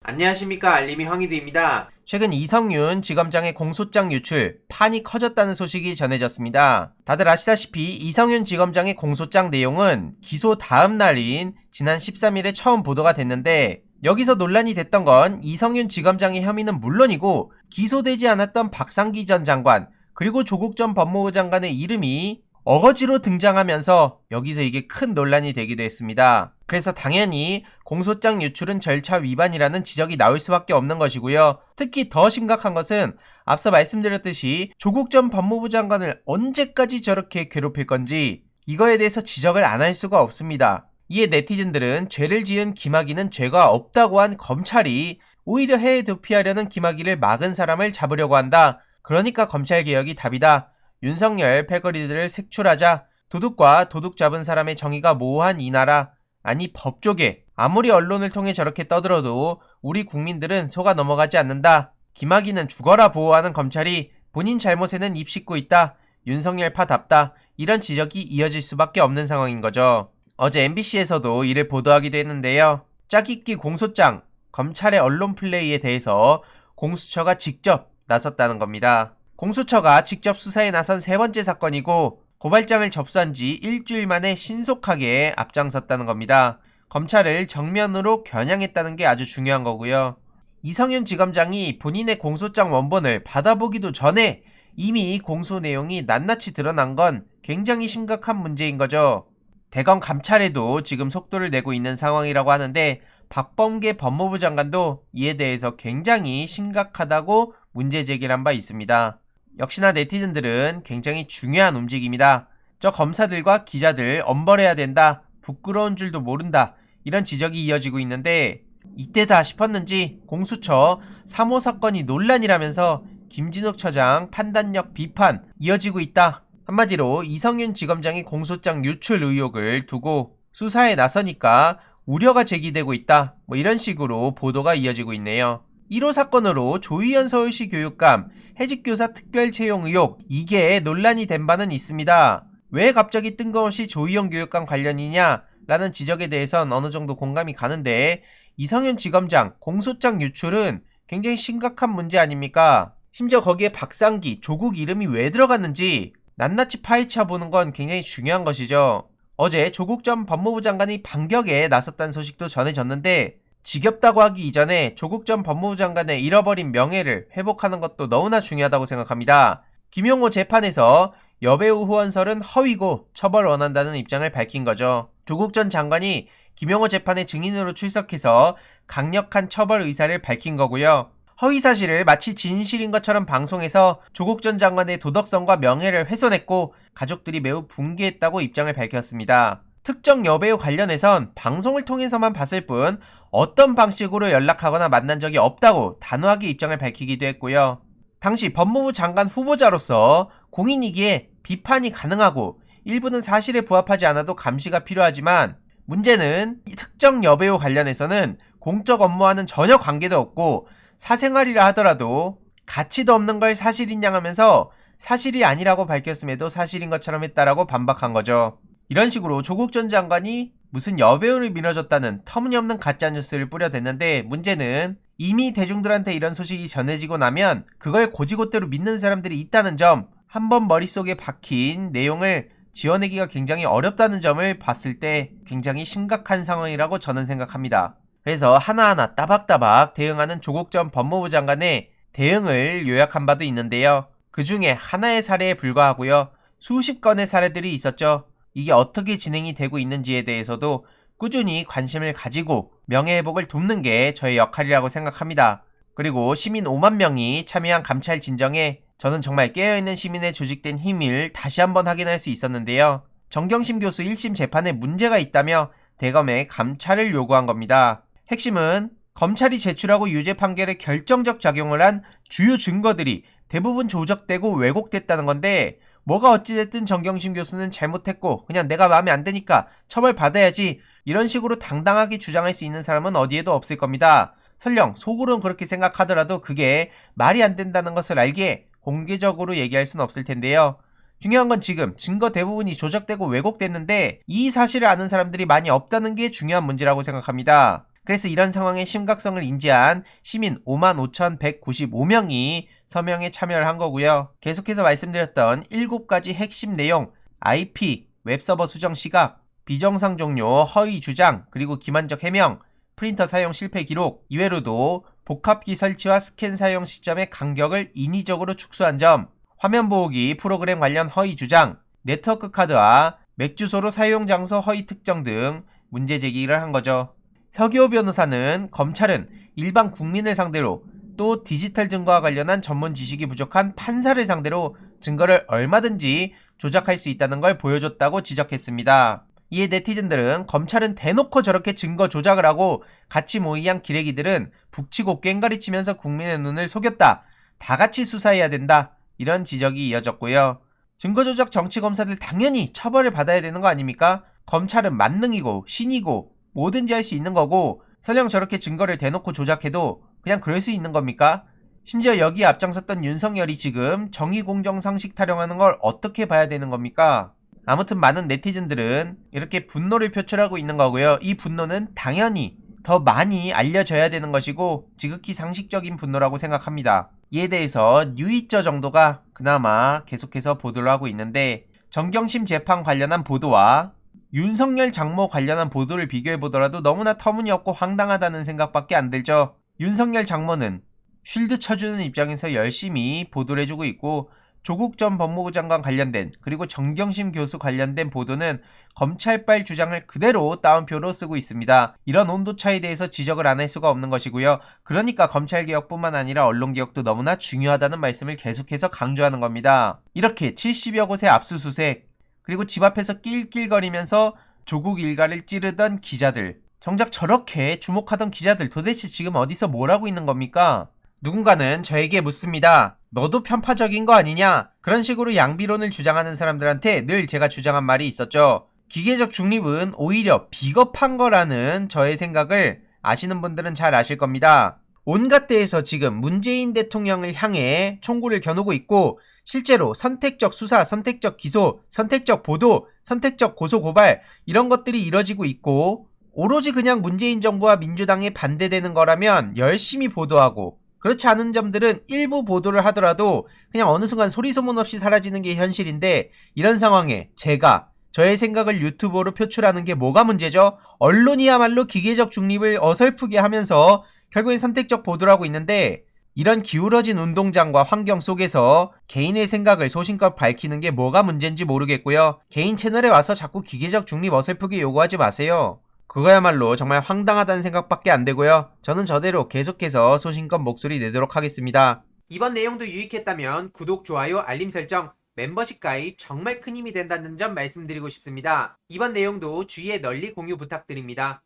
안녕하십니까, 알림이 황희두입니다. 최근 이성윤 지검장의 공소장 유출, 판이 커졌다는 소식이 전해졌습니다. 다들 아시다시피 이성윤 지검장의 공소장 내용은 기소 다음 날인 지난 13일에 처음 보도가 됐는데, 여기서 논란이 됐던 건 이성윤 지검장의 혐의는 물론이고 기소되지 않았던 박상기 전 장관 그리고 조국 전 법무부 장관의 이름이 어거지로 등장하면서 여기서 이게 큰 논란이 되기도 했습니다. 그래서 당연히 공소장 유출은 절차 위반이라는 지적이 나올 수밖에 없는 것이고요. 특히 더 심각한 것은 앞서 말씀드렸듯이 조국 전 법무부 장관을 언제까지 저렇게 괴롭힐 건지 이거에 대해서 지적을 안 할 수가 없습니다. 이에 네티즌들은 죄를 지은 김학의는 죄가 없다고 한 검찰이 오히려 해외 도피하려는 김학의를 막은 사람을 잡으려고 한다. 그러니까 검찰개혁이 답이다. 윤석열 패거리들을 색출하자. 도둑과 도둑 잡은 사람의 정의가 모호한 이 나라. 아니 법조계. 아무리 언론을 통해 저렇게 떠들어도 우리 국민들은 속아 넘어가지 않는다. 김학의는 죽어라 보호하는 검찰이 본인 잘못에는 입 씻고 있다. 윤석열파답다. 이런 지적이 이어질 수밖에 없는 상황인 거죠. 어제 MBC에서도 이를 보도하기도 했는데요. 짜깁기 공소장, 검찰의 언론 플레이에 대해서 공수처가 직접 나섰다는 겁니다. 공수처가 직접 수사에 나선 세 번째 사건이고 고발장을 접수한 지 일주일 만에 신속하게 앞장섰다는 겁니다. 검찰을 정면으로 겨냥했다는 게 아주 중요한 거고요. 이성윤 지검장이 본인의 공소장 원본을 받아보기도 전에 이미 공소 내용이 낱낱이 드러난 건 굉장히 심각한 문제인 거죠. 대검 감찰에도 지금 속도를 내고 있는 상황이라고 하는데 박범계 법무부 장관도 이에 대해서 굉장히 심각하다고 문제 제기를 한 바 있습니다. 역시나 네티즌들은 굉장히 중요한 움직임이다. 저 검사들과 기자들 엄벌해야 된다. 부끄러운 줄도 모른다. 이런 지적이 이어지고 있는데 이때다 싶었는지 공수처 3호 사건이 논란이라면서 김진욱 처장 판단력 비판 이어지고 있다. 한마디로 이성윤 지검장의 공소장 유출 의혹을 두고 수사에 나서니까 우려가 제기되고 있다. 이런 식으로 보도가 이어지고 있네요. 1호 사건으로 조희연 서울시 교육감 해직교사 특별 채용 의혹, 이게 논란이 된 바는 있습니다. 왜 갑자기 뜬금없이 조희연 교육감 관련이냐 라는 지적에 대해선 어느 정도 공감이 가는데 이성윤 지검장 공소장 유출은 굉장히 심각한 문제 아닙니까? 심지어 거기에 박상기, 조국 이름이 왜 들어갔는지 낱낱이 파헤쳐 보는 건 굉장히 중요한 것이죠. 어제 조국 전 법무부 장관이 반격에 나섰다는 소식도 전해졌는데 지겹다고 하기 이전에 조국 전 법무부 장관의 잃어버린 명예를 회복하는 것도 너무나 중요하다고 생각합니다. 김용호 재판에서 여배우 후원설은 허위고 처벌 원한다는 입장을 밝힌 거죠. 조국 전 장관이 김용호 재판의 증인으로 출석해서 강력한 처벌 의사를 밝힌 거고요. 허위 사실을 마치 진실인 것처럼 방송해서 조국 전 장관의 도덕성과 명예를 훼손했고 가족들이 매우 분개했다고 입장을 밝혔습니다. 특정 여배우 관련해선 방송을 통해서만 봤을 뿐 어떤 방식으로 연락하거나 만난 적이 없다고 단호하게 입장을 밝히기도 했고요. 당시 법무부 장관 후보자로서 공인이기에 비판이 가능하고 일부는 사실에 부합하지 않아도 감시가 필요하지만 문제는 특정 여배우 관련해서는 공적 업무와는 전혀 관계도 없고 사생활이라 하더라도 가치도 없는 걸 사실인 양 하면서 사실이 아니라고 밝혔음에도 사실인 것처럼 했다라고 반박한 거죠. 이런 식으로 조국 전 장관이 무슨 여배우를 밀어줬다는 터무니없는 가짜뉴스를 뿌려댔는데 문제는 이미 대중들한테 이런 소식이 전해지고 나면 그걸 고지고대로 믿는 사람들이 있다는 점, 한번 머릿속에 박힌 내용을 지워내기가 굉장히 어렵다는 점을 봤을 때 굉장히 심각한 상황이라고 저는 생각합니다. 그래서 하나하나 따박따박 대응하는 조국 전 법무부 장관의 대응을 요약한 바도 있는데요. 그 중에 하나의 사례에 불과하고요. 수십 건의 사례들이 있었죠. 이게 어떻게 진행이 되고 있는지에 대해서도 꾸준히 관심을 가지고 명예회복을 돕는 게 저의 역할이라고 생각합니다. 그리고 시민 5만 명이 참여한 감찰 진정에 저는 정말 깨어있는 시민의 조직된 힘을 다시 한번 확인할 수 있었는데요. 정경심 교수 1심 재판에 문제가 있다며 대검에 감찰을 요구한 겁니다. 핵심은 검찰이 제출하고 유죄 판결에 결정적 작용을 한 주요 증거들이 대부분 조작되고 왜곡됐다는 건데 뭐가 어찌됐든 정경심 교수는 잘못했고 그냥 내가 마음에 안 드니까 처벌받아야지 이런 식으로 당당하게 주장할 수 있는 사람은 어디에도 없을 겁니다. 설령 속으로는 그렇게 생각하더라도 그게 말이 안 된다는 것을 알기에 공개적으로 얘기할 수는 없을 텐데요. 중요한 건 지금 증거 대부분이 조작되고 왜곡됐는데 이 사실을 아는 사람들이 많이 없다는 게 중요한 문제라고 생각합니다. 그래서 이런 상황의 심각성을 인지한 시민 55,195명이 서명에 참여를 한 거고요. 계속해서 말씀드렸던 7가지 핵심 내용, IP, 웹서버 수정 시각, 비정상 종료, 허위 주장, 그리고 기만적 해명, 프린터 사용 실패 기록, 이외로도 복합기 설치와 스캔 사용 시점의 간격을 인위적으로 축소한 점, 화면 보호기 프로그램 관련 허위 주장, 네트워크 카드와 맥 주소로 사용 장소 허위 특정 등 문제 제기를 한 거죠. 서기호 변호사는 검찰은 일반 국민을 상대로 또 디지털 증거와 관련한 전문 지식이 부족한 판사를 상대로 증거를 얼마든지 조작할 수 있다는 걸 보여줬다고 지적했습니다. 이에 네티즌들은 검찰은 대놓고 저렇게 증거 조작을 하고 같이 모의한 기레기들은 북치고 꽹가리 치면서 국민의 눈을 속였다. 다 같이 수사해야 된다. 이런 지적이 이어졌고요. 증거조작 정치검사들 당연히 처벌을 받아야 되는 거 아닙니까? 검찰은 만능이고 신이고 뭐든지 할 수 있는 거고 설령 저렇게 증거를 대놓고 조작해도 그냥 그럴 수 있는 겁니까? 심지어 여기에 앞장섰던 윤석열이 지금 정의공정상식 타령하는 걸 어떻게 봐야 되는 겁니까? 아무튼 많은 네티즌들은 이렇게 분노를 표출하고 있는 거고요. 이 분노는 당연히 더 많이 알려져야 되는 것이고 지극히 상식적인 분노라고 생각합니다. 이에 대해서 뉴이저 정도가 그나마 계속해서 보도를 하고 있는데 정경심 재판 관련한 보도와 윤석열 장모 관련한 보도를 비교해보더라도 너무나 터무니없고 황당하다는 생각밖에 안 들죠. 윤석열 장모는 쉴드 쳐주는 입장에서 열심히 보도를 해주고 있고 조국 전 법무부 장관 관련된 그리고 정경심 교수 관련된 보도는 검찰발 주장을 그대로 따옴표로 쓰고 있습니다. 이런 온도차에 대해서 지적을 안 할 수가 없는 것이고요. 그러니까 검찰개혁뿐만 아니라 언론개혁도 너무나 중요하다는 말씀을 계속해서 강조하는 겁니다. 이렇게 70여 곳의 압수수색 그리고 집 앞에서 낄낄거리면서 조국 일가를 찌르던 기자들, 정작 저렇게 주목하던 기자들 도대체 지금 어디서 뭘 하고 있는 겁니까? 누군가는 저에게 묻습니다. 너도 편파적인 거 아니냐? 그런 식으로 양비론을 주장하는 사람들한테 늘 제가 주장한 말이 있었죠. 기계적 중립은 오히려 비겁한 거라는 저의 생각을 아시는 분들은 잘 아실 겁니다. 온갖 데에서 지금 문재인 대통령을 향해 총구를 겨누고 있고 실제로 선택적 수사, 선택적 기소, 선택적 보도, 선택적 고소고발 이런 것들이 이뤄지고 있고 오로지 그냥 문재인 정부와 민주당에 반대되는 거라면 열심히 보도하고 그렇지 않은 점들은 일부 보도를 하더라도 그냥 어느 순간 소리소문 없이 사라지는 게 현실인데 이런 상황에 제가 저의 생각을 유튜브로 표출하는 게 뭐가 문제죠? 언론이야말로 기계적 중립을 어설프게 하면서 결국엔 선택적 보도를 하고 있는데 이런 기울어진 운동장과 환경 속에서 개인의 생각을 소신껏 밝히는 게 뭐가 문제인지 모르겠고요. 개인 채널에 와서 자꾸 기계적 중립 어설프게 요구하지 마세요. 그거야말로 정말 황당하다는 생각밖에 안 되고요. 저는 저대로 계속해서 소신껏 목소리 내도록 하겠습니다. 이번 내용도 유익했다면 구독, 좋아요, 알림 설정, 멤버십 가입 정말 큰 힘이 된다는 점 말씀드리고 싶습니다. 이번 내용도 주위에 널리 공유 부탁드립니다.